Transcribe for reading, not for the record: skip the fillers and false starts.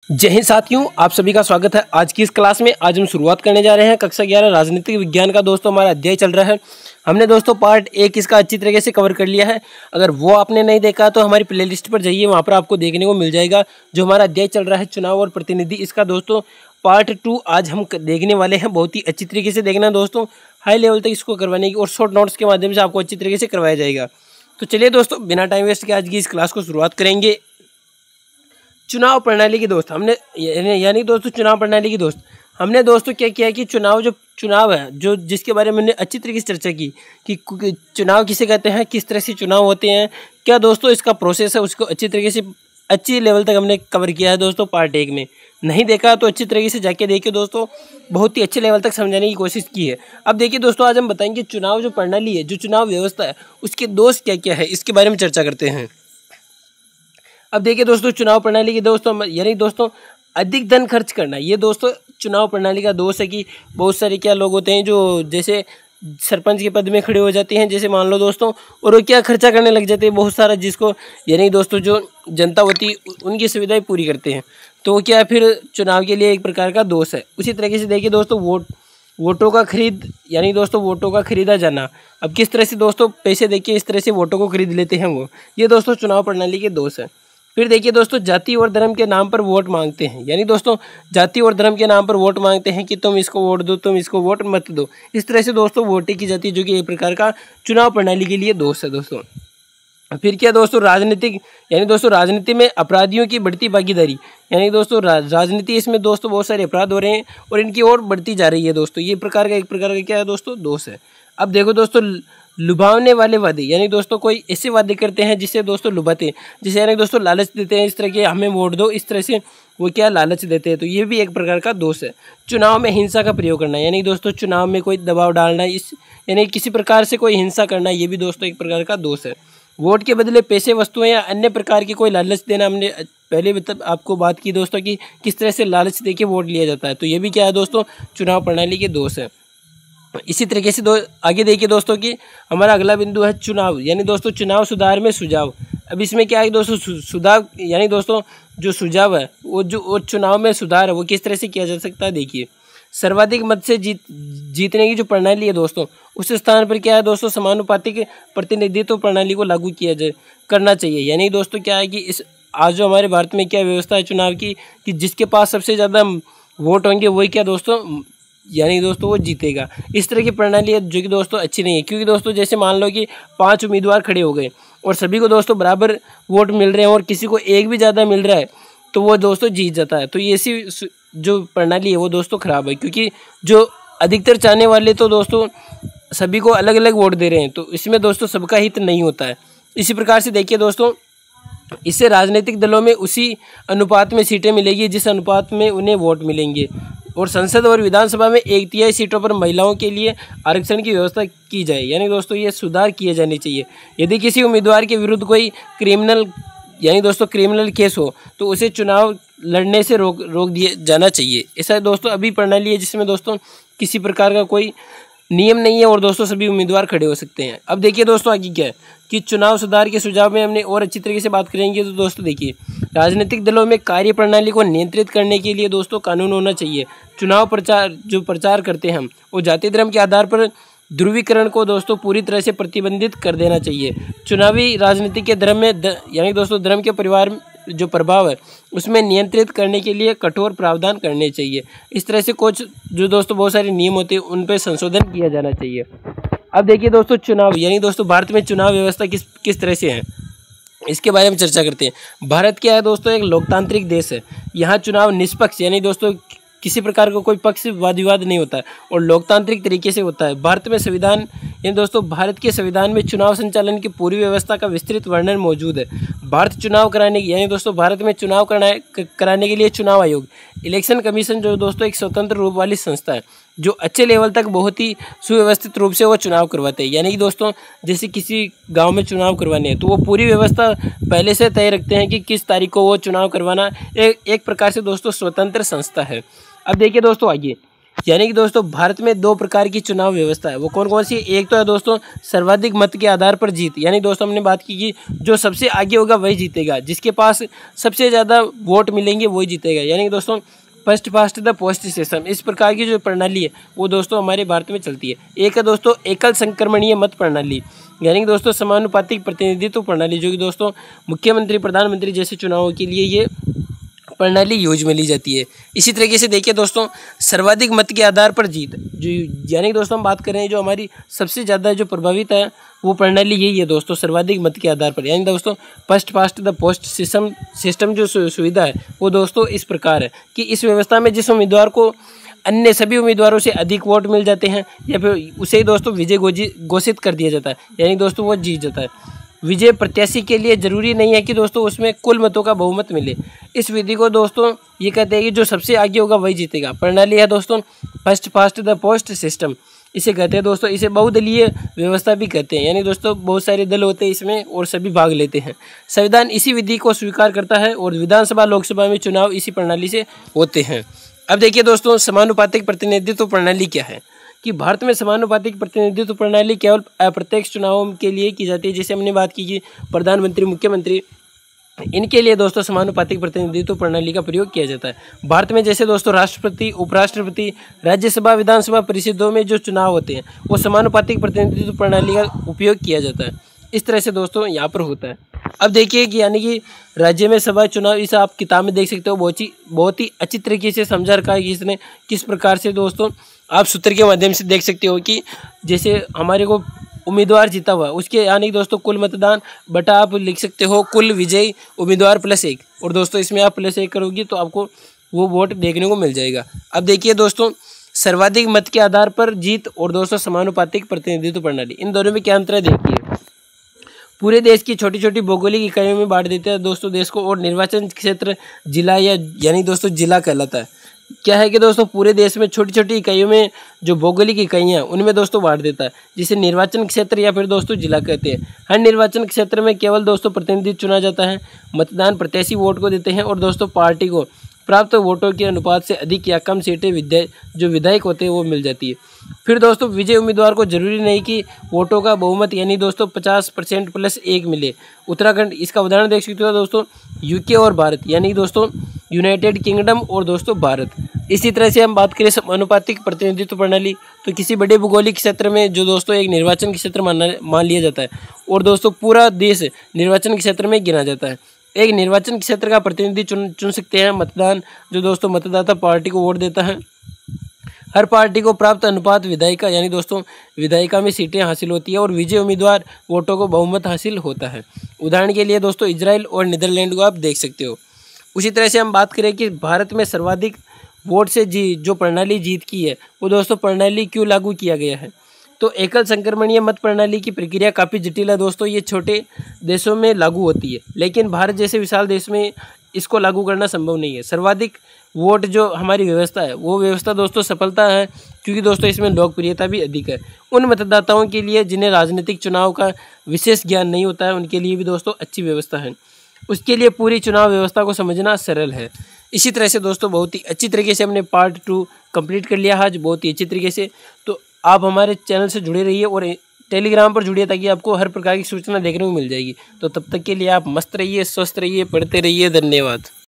जय हिंद साथियों, आप सभी का स्वागत है आज की इस क्लास में। आज हम शुरुआत करने जा रहे हैं कक्षा 11 राजनीतिक विज्ञान का। दोस्तों हमारा अध्याय चल रहा है। हमने दोस्तों पार्ट 1 इसका अच्छी तरीके से कवर कर लिया है। अगर वो आपने नहीं देखा तो हमारी प्लेलिस्ट पर जाइए, वहाँ पर आपको देखने को मिल जाएगा। जो हमारा अध्याय चल रहा है चुनाव और प्रतिनिधि, इसका दोस्तों पार्ट 2 आज हम देखने वाले हैं। बहुत ही अच्छी तरीके से देखना दोस्तों, हाई लेवल तक इसको करवाने की और शॉर्ट नोट्स के माध्यम से आपको अच्छी तरीके से करवाया जाएगा। तो चलिए दोस्तों, बिना टाइम वेस्ट के आज की इस क्लास को शुरुआत करेंगे। चुनाव प्रणाली की दोस्त हमने यानी दोस्तों चुनाव प्रणाली की दोस्त हमने दोस्तों क्या किया कि चुनाव है जो जिसके बारे में हमने अच्छी तरीके से चर्चा की कि चुनाव किसे कहते हैं, किस तरह से चुनाव होते हैं, क्या दोस्तों इसका प्रोसेस है, उसको अच्छी तरीके से अच्छी लेवल तक हमने कवर किया है दोस्तों पार्ट 1 में। नहीं देखा तो अच्छी तरीके से जाके देखिए दोस्तों, बहुत ही अच्छे लेवल तक समझाने की कोशिश की है। अब देखिए दोस्तों, आज हम बताएंगे चुनाव जो प्रणाली है, जो चुनाव व्यवस्था है, उसके दोष क्या क्या है, इसके बारे में चर्चा करते हैं। अब देखिए दोस्तों, चुनाव प्रणाली के दोस्तों यानी दोस्तों अधिक धन खर्च करना, ये दोस्तों चुनाव प्रणाली का दोष है कि बहुत सारे क्या लोग होते हैं जो जैसे सरपंच के पद में खड़े हो जाते हैं, जैसे मान लो दोस्तों, और वो क्या खर्चा करने लग जाते हैं बहुत सारा, जिसको यानी दोस्तों जो जनता होती है उनकी सुविधाएं पूरी करते हैं, तो क्या फिर चुनाव के लिए एक प्रकार का दोष है। उसी तरीके से देखिए दोस्तों वोटों का खरीद यानी दोस्तों वोटों का खरीदा जाना। अब किस तरह से दोस्तों पैसे देके इस तरह से वोटों को खरीद लेते हैं वो, ये दोस्तों चुनाव प्रणाली के दोष है। फिर देखिए दोस्तों, जाति और धर्म के नाम पर वोट मांगते हैं, यानी दोस्तों जाति और धर्म के नाम पर वोट मांगते हैं कि तुम इसको वोट दो, तुम इसको वोट मत दो। इस तरह से दोस्तों वोटिंग की जाती है, जो कि एक प्रकार का चुनाव प्रणाली के लिए दोष है दोस्तों। फिर क्या दोस्तों, राजनीति में अपराधियों की बढ़ती भागीदारी, यानी दोस्तों राजनीति इसमें दोस्तों बहुत सारे अपराध हो रहे हैं और इनकी ओर बढ़ती जा रही है दोस्तों, ये एक प्रकार का क्या है दोस्तों, दोष है। अब देखो दोस्तों, लुभावने वाले वादे, यानी दोस्तों कोई ऐसे वादे करते हैं जिससे दोस्तों लुभाते हैं, जिसे यानी दोस्तों लालच देते हैं, इस तरह के हमें वोट दो, इस तरह से वो क्या लालच देते हैं, तो ये भी एक प्रकार का दोष है। चुनाव में हिंसा का प्रयोग करना, यानी दोस्तों चुनाव में कोई दबाव डालना, यानी किसी प्रकार से कोई हिंसा करना, ये भी दोस्तों एक प्रकार का दोष है। वोट के बदले पैसे, वस्तुएं या अन्य प्रकार की कोई लालच देना, हमने पहले भी तब आपको बात की दोस्तों कि किस तरह से लालच देके वोट लिया जाता है, तो ये भी क्या है दोस्तों चुनाव प्रणाली के दोष है। इसी तरीके से आगे देखिए दोस्तों कि हमारा अगला बिंदु है चुनाव, यानी दोस्तों चुनाव सुधार में सुझाव। अब इसमें क्या है दोस्तों, सुधार यानी दोस्तों जो सुझाव है वो चुनाव में सुधार है, वो किस तरह से किया जा सकता है। देखिए, सर्वाधिक मत से जीतने की जो प्रणाली है दोस्तों, उस स्थान पर क्या है दोस्तों समानुपातिक प्रतिनिधित्व प्रणाली को लागू करना चाहिए। यानी दोस्तों क्या है कि इस आज जो हमारे भारत में क्या व्यवस्था है चुनाव की, कि जिसके पास सबसे ज़्यादा वोट होंगे वही क्या दोस्तों यानी दोस्तों वो जीतेगा। इस तरह की प्रणाली है जो कि दोस्तों अच्छी नहीं है, क्योंकि दोस्तों जैसे मान लो कि 5 उम्मीदवार खड़े हो गए और सभी को दोस्तों बराबर वोट मिल रहे हैं और किसी को एक भी ज़्यादा मिल रहा है तो वो दोस्तों जीत जाता है। तो ये ऐसी जो प्रणाली है वो दोस्तों ख़राब है, क्योंकि जो अधिकतर चाहने वाले तो दोस्तों सभी को अलग अलग वोट दे रहे हैं, तो इसमें दोस्तों सबका हित नहीं होता है। इसी प्रकार से देखिए दोस्तों, इससे राजनीतिक दलों में उसी अनुपात में सीटें मिलेगी जिस अनुपात में उन्हें वोट मिलेंगे, और संसद और विधानसभा में 1/3 सीटों पर महिलाओं के लिए आरक्षण की व्यवस्था की जाए। यानी दोस्तों ये सुधार किए जाने चाहिए। यदि किसी उम्मीदवार के विरुद्ध कोई क्रिमिनल केस हो तो उसे चुनाव लड़ने से रोक दिया जाना चाहिए। ऐसा दोस्तों अभी प्रणाली है जिसमें दोस्तों किसी प्रकार का कोई नियम नहीं है और दोस्तों सभी उम्मीदवार खड़े हो सकते हैं। अब देखिए दोस्तों आगे क्या है कि चुनाव सुधार के सुझाव में हमने और अच्छी तरीके से बात करेंगे। तो दोस्तों देखिए, राजनीतिक दलों में कार्य प्रणाली को नियंत्रित करने के लिए दोस्तों कानून होना चाहिए। चुनाव प्रचार करते हैं हम, वो जाति धर्म के आधार पर ध्रुवीकरण को दोस्तों पूरी तरह से प्रतिबंधित कर देना चाहिए। चुनावी राजनीति के धर्म में यानी दोस्तों धर्म के परिवार जो प्रभाव है उसमें नियंत्रित करने के लिए कठोर प्रावधान करने चाहिए। इस तरह से कुछ जो दोस्तों बहुत सारे नियम होते हैं उन पर संशोधन किया जाना चाहिए। अब देखिए दोस्तों, चुनाव यानी दोस्तों भारत में चुनाव व्यवस्था किस तरह से है, इसके बारे में चर्चा करते हैं। भारत क्या है दोस्तों, एक लोकतांत्रिक देश है। यहाँ चुनाव निष्पक्ष यानी दोस्तों किसी प्रकार का कोई पक्ष वाद विवाद नहीं होता है और लोकतांत्रिक तरीके से होता है। भारत में संविधान यानी दोस्तों भारत के संविधान में चुनाव संचालन की पूरी व्यवस्था का विस्तृत वर्णन मौजूद है। भारत में चुनाव कराने के लिए चुनाव आयोग, इलेक्शन कमीशन जो दोस्तों एक स्वतंत्र रूप वाली संस्था है, जो अच्छे लेवल तक बहुत ही सुव्यवस्थित रूप से वो चुनाव करवाते हैं। यानी कि दोस्तों जैसे किसी गांव में चुनाव करवाने हैं तो वो पूरी व्यवस्था पहले से तय रखते हैं कि किस तारीख को वो चुनाव करवाना। एक प्रकार से दोस्तों स्वतंत्र संस्था है। अब देखिए दोस्तों आगे यानी कि दोस्तों भारत में दो प्रकार की चुनाव व्यवस्था है। वो कौन कौन सी? एक तो है दोस्तों सर्वाधिक मत के आधार पर जीत, यानी दोस्तों हमने बात की कि जो सबसे आगे होगा वही जीतेगा, जिसके पास सबसे ज़्यादा वोट मिलेंगे वही जीतेगा। यानी कि दोस्तों first past the post system, इस प्रकार की जो प्रणाली है वो दोस्तों हमारे भारत में चलती है। एक है दोस्तों एकल संक्रमणीय मत प्रणाली, यानी कि दोस्तों समानुपातिक प्रतिनिधित्व प्रणाली, जो कि दोस्तों मुख्यमंत्री प्रधानमंत्री जैसे चुनावों के लिए ये प्रणाली यूज में ली जाती है। इसी तरीके से देखिए दोस्तों सर्वाधिक मत के आधार पर जीत, जो यानी कि दोस्तों हम बात कर रहे हैं जो हमारी सबसे ज़्यादा जो प्रभावित है वो प्रणाली यही है दोस्तों, सर्वाधिक मत के आधार पर। यानी दोस्तों first past the post system जो सुविधा है वो दोस्तों इस प्रकार है कि इस व्यवस्था में जिस उम्मीदवार को अन्य सभी उम्मीदवारों से अधिक वोट मिल जाते हैं या फिर उसे ही दोस्तों विजय घोषित कर दिया जाता है, यानी दोस्तों वो जीत जाता है। विजय प्रत्याशी के लिए जरूरी नहीं है कि दोस्तों उसमें कुल मतों का बहुमत मिले। इस विधि को दोस्तों ये कहते हैं कि जो सबसे आगे होगा वही जीतेगा। प्रणाली है दोस्तों first past the post system, इसे कहते हैं दोस्तों। इसे बहुदलीय व्यवस्था भी कहते हैं, यानी दोस्तों बहुत सारे दल होते हैं इसमें और सभी भाग लेते हैं। संविधान इसी विधि को स्वीकार करता है और विधानसभा लोकसभा में चुनाव इसी प्रणाली से होते हैं। अब देखिए दोस्तों समानुपातिक प्रतिनिधित्व प्रणाली क्या है कि भारत में समानुपातिक प्रतिनिधित्व प्रणाली केवल अप्रत्यक्ष चुनावों के लिए की जाती है। जैसे हमने बात की कि प्रधानमंत्री मुख्यमंत्री इनके लिए दोस्तों समानुपातिक प्रतिनिधित्व प्रणाली का प्रयोग किया जाता है। भारत में जैसे दोस्तों राष्ट्रपति, उपराष्ट्रपति, राज्यसभा, विधानसभा परिषदों में जो चुनाव होते हैं वो समानुपातिक प्रतिनिधित्व प्रणाली का उपयोग किया जाता है। इस तरह से दोस्तों यहाँ पर होता है। अब देखिए कि यानी कि राज्य में सभा चुनाव, इसे आप किताब में देख सकते हो, बहुत ही अच्छी तरीके से समझा रखा है कि इसने किस प्रकार से दोस्तों आप सूत्र के माध्यम से देख सकते हो कि जैसे हमारे को उम्मीदवार जीता हुआ उसके यानी कि दोस्तों कुल मतदान बटा आप लिख सकते हो कुल विजयी उम्मीदवार +1, और दोस्तों इसमें आप +1 करोगी तो आपको वो वोट देखने को मिल जाएगा। अब देखिए दोस्तों सर्वाधिक मत के आधार पर जीत और दोस्तों समानुपातिक प्रतिनिधित्व प्रणाली, इन दोनों में क्या अंतर है देखिए। पूरे देश की छोटी छोटी भौगोलिक इकाइयों में बांट देते हैं दोस्तों देश को, और निर्वाचन क्षेत्र जिला यानी दोस्तों जिला कहलाता है। क्या है कि दोस्तों पूरे देश में छोटी छोटी इकाइयों में जो भौगोलिक इकाइयाँ हैं उनमें दोस्तों बांट देता है, जिसे निर्वाचन क्षेत्र या फिर दोस्तों जिला कहते हैं। हर निर्वाचन क्षेत्र में केवल दोस्तों प्रतिनिधि चुना जाता है। मतदान प्रत्याशी वोट को देते हैं और दोस्तों पार्टी को प्राप्त वोटों के अनुपात से अधिक या कम सीटें विधायक होते हैं वो मिल जाती है। फिर दोस्तों विजय उम्मीदवार को जरूरी नहीं कि वोटों का बहुमत यानी दोस्तों 50% +1 मिले। उत्तराखंड इसका उदाहरण देख सकते हो दोस्तों, यूके और भारत, यानी दोस्तों यूनाइटेड किंगडम और दोस्तों भारत। इसी तरह से हम बात करें समानुपातिक प्रतिनिधित्व प्रणाली, तो किसी बड़े भौगोलिक क्षेत्र में जो दोस्तों एक निर्वाचन क्षेत्र मान लिया जाता है और दोस्तों पूरा देश निर्वाचन क्षेत्र में गिना जाता है। एक निर्वाचन क्षेत्र का प्रतिनिधि चुन सकते हैं मतदान, जो दोस्तों मतदाता पार्टी को वोट देता है। हर पार्टी को प्राप्त अनुपात विधायिका यानी दोस्तों विधायिका में सीटें हासिल होती है और विजय उम्मीदवार वोटों को बहुमत हासिल होता है। उदाहरण के लिए दोस्तों इजराइल और नीदरलैंड को आप देख सकते हो। उसी तरह से हम बात करें कि भारत में सर्वाधिक वोट से जो प्रणाली जीत की है वो दोस्तों प्रणाली क्यों लागू किया गया है, तो एकल संक्रमणीय मत प्रणाली की प्रक्रिया काफ़ी जटिल है दोस्तों। ये छोटे देशों में लागू होती है, लेकिन भारत जैसे विशाल देश में इसको लागू करना संभव नहीं है। सर्वाधिक वोट जो हमारी व्यवस्था है वो व्यवस्था दोस्तों सफलता है, क्योंकि दोस्तों इसमें लोकप्रियता भी अधिक है। उन मतदाताओं के लिए जिन्हें राजनीतिक चुनाव का विशेष ज्ञान नहीं होता है उनके लिए भी दोस्तों अच्छी व्यवस्था है। उसके लिए पूरी चुनाव व्यवस्था को समझना सरल है। इसी तरह से दोस्तों बहुत ही अच्छी तरीके से हमने पार्ट 2 कंप्लीट कर लिया आज, बहुत ही अच्छी तरीके से। तो आप हमारे चैनल से जुड़े रहिए और टेलीग्राम पर जुड़िए ताकि आपको हर प्रकार की सूचना देखने को मिल जाएगी। तो तब तक के लिए आप मस्त रहिए, स्वस्थ रहिए, पढ़ते रहिए। धन्यवाद।